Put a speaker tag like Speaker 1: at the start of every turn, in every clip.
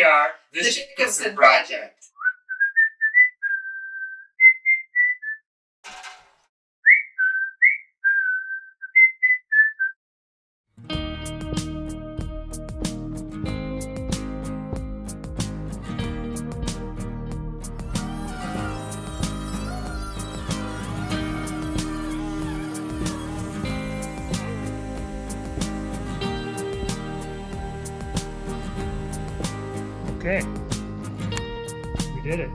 Speaker 1: We are the Jacobson Project.
Speaker 2: Okay, we did it.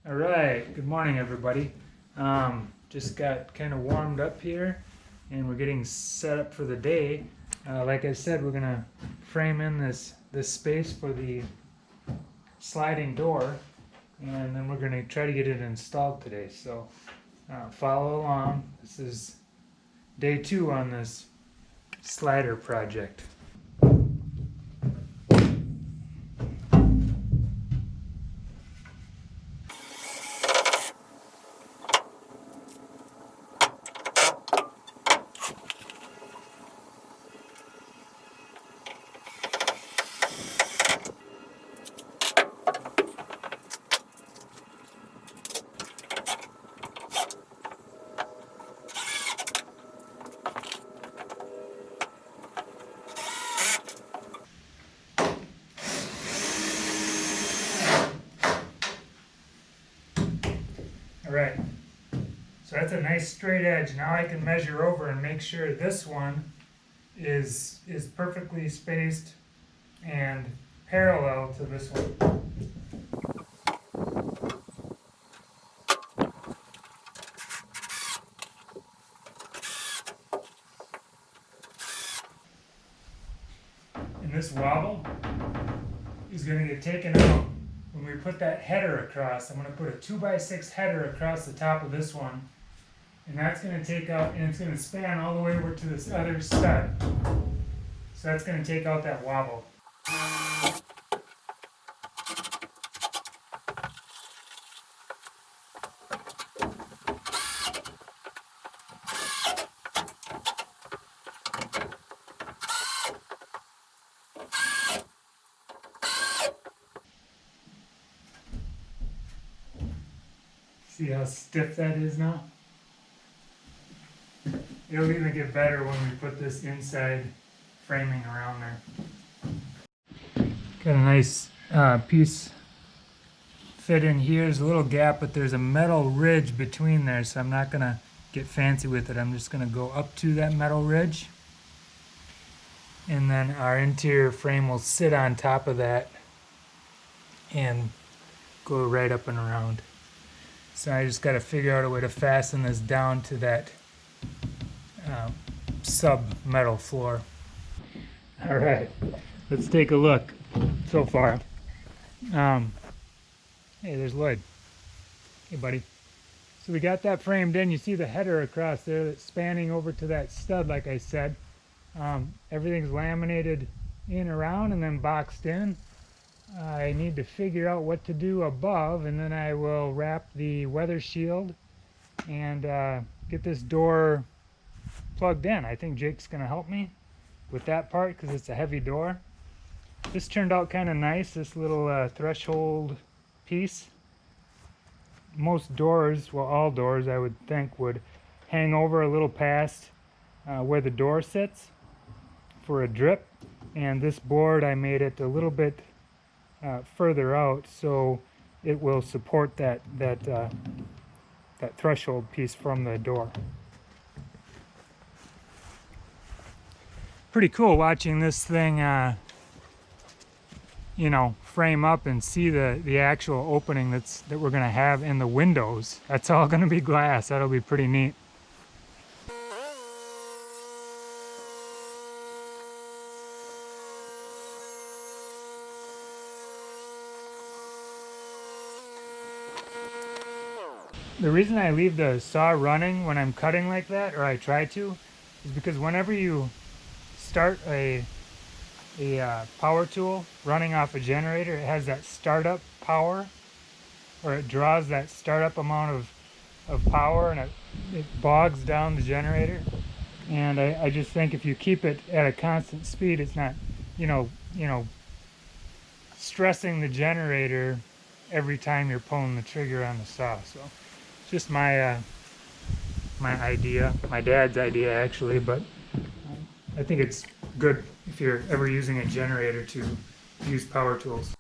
Speaker 2: All right, good morning everybody. Just got kind of warmed up here and we're getting set up for the day. Like I said, we're gonna frame in this space for the sliding door, and then we're gonna try to get it installed today. So follow along. This is day 2 on this slider project. Alright, so that's a nice straight edge. Now I can measure over and make sure this one is perfectly spaced and parallel to this one. And this wobble is going to get taken out when we put that header across. I'm going to put a 2x6 header across the top of this one, and that's going to take out, and it's going to span all the way over to this other stud. So that's going to take out that wobble. See how stiff that is now? It'll even get better when we put this inside framing around there. Got a nice piece fit in here. There's a little gap, but there's a metal ridge between there, so I'm not going to get fancy with it. I'm just going to go up to that metal ridge, and then our interior frame will sit on top of that and go right up and around. So I just got to figure out a way to fasten this down to that sub-metal floor. All right, let's take a look so far. Hey, there's Lloyd. Hey, buddy. So we got that framed in. You see the header across there that's spanning over to that stud, like I said. Everything's laminated in around and then boxed in. I need to figure out what to do above, and then I will wrap the weather shield and get this door plugged in. I think Jake's going to help me with that part because it's a heavy door. This turned out kind of nice, this little threshold piece. Most doors, well, all doors I would think would hang over a little past where the door sits for a drip, and this board I made it a little bit further out so it will support that threshold piece from the door. Pretty cool watching this thing you know, frame up and see the actual opening that we're going to have in the windows. That's all going to be glass. That'll be pretty neat. The reason I leave the saw running when I'm cutting like that, or I try to, is because whenever you start a power tool running off a generator, it has that startup power, or it draws that startup amount of of power, and it bogs down the generator. And I just think if you keep it at a constant speed, it's not, you know, stressing the generator every time you're pulling the trigger on the saw. So just my my idea, my dad's idea actually, but I think it's good if you're ever using a generator to use power tools.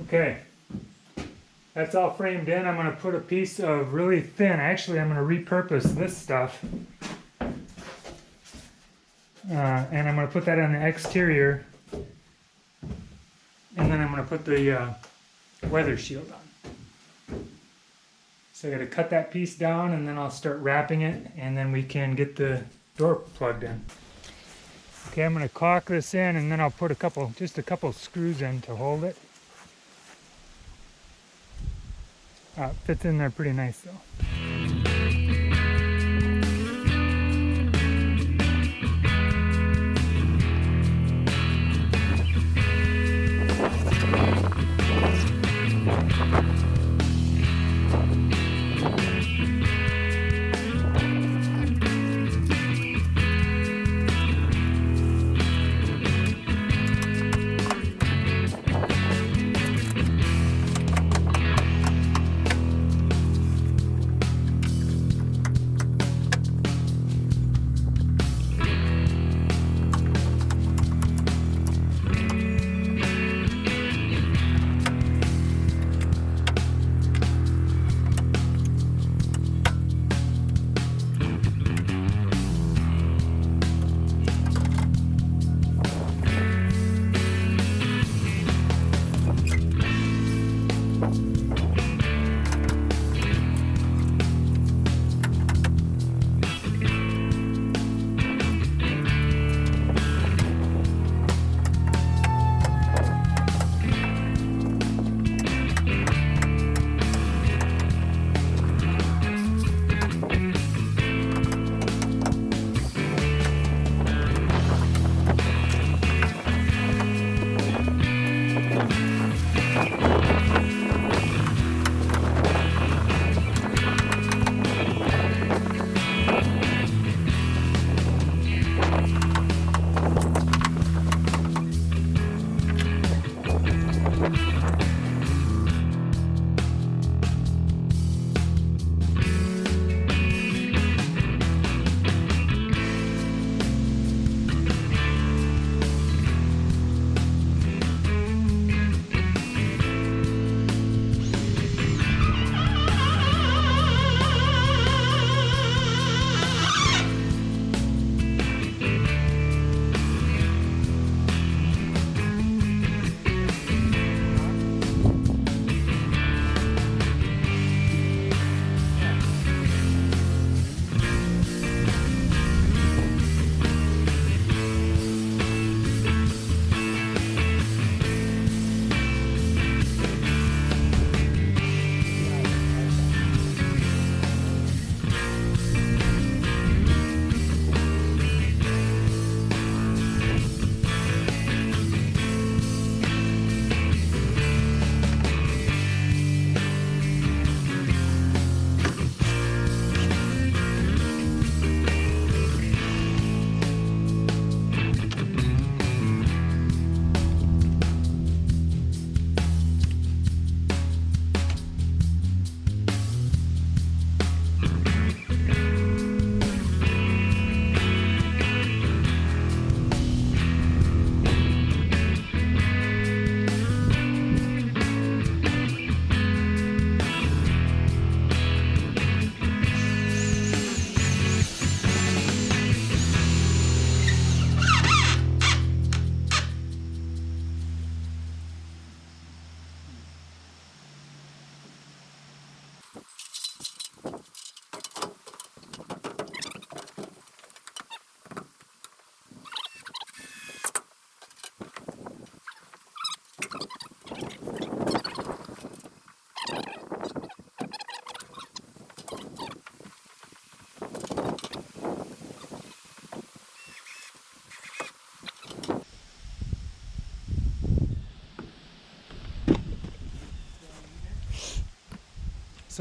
Speaker 2: Okay, that's all framed in. I'm going to put a piece of really thin, actually I'm going to repurpose this stuff. And I'm going to put that on the exterior. And then I'm going to put the weather shield on. So I got to cut that piece down and then I'll start wrapping it and then we can get the door plugged in. Okay, I'm going to caulk this in and then I'll put just a couple screws in to hold it. It fits in there pretty nice though.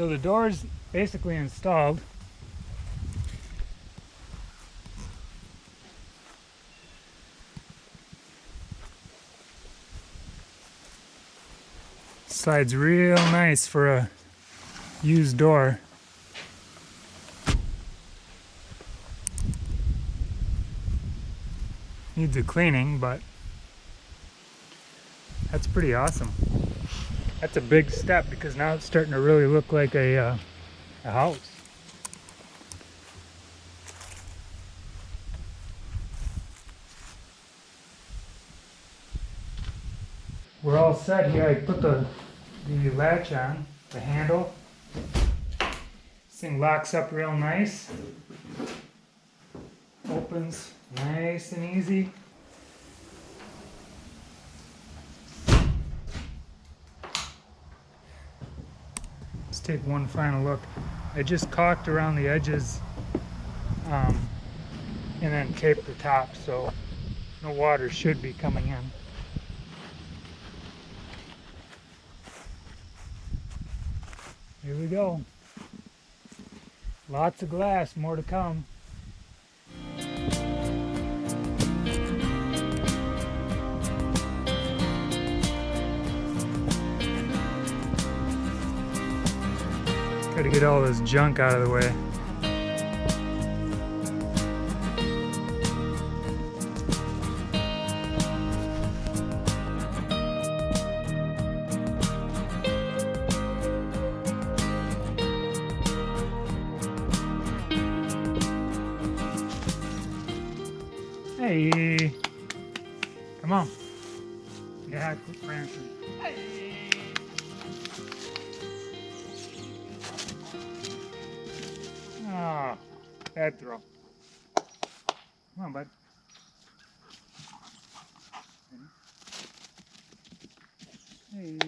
Speaker 2: so the door's basically installed. Slides real nice for a used door. Needs a cleaning, but that's pretty awesome. That's a big step because now it's starting to really look like a house. We're all set here. I put the latch on, the handle. This thing locks up real nice. Opens nice and easy. Let's take one final look. I just caulked around the edges and then taped the top, so no water should be coming in. Here we go. Lots of glass, more to come. Got to get all this junk out of the way. Hey, come on. Yeah, quit prancing. Hey. Oh, bad throw. Come on, bud. Hey.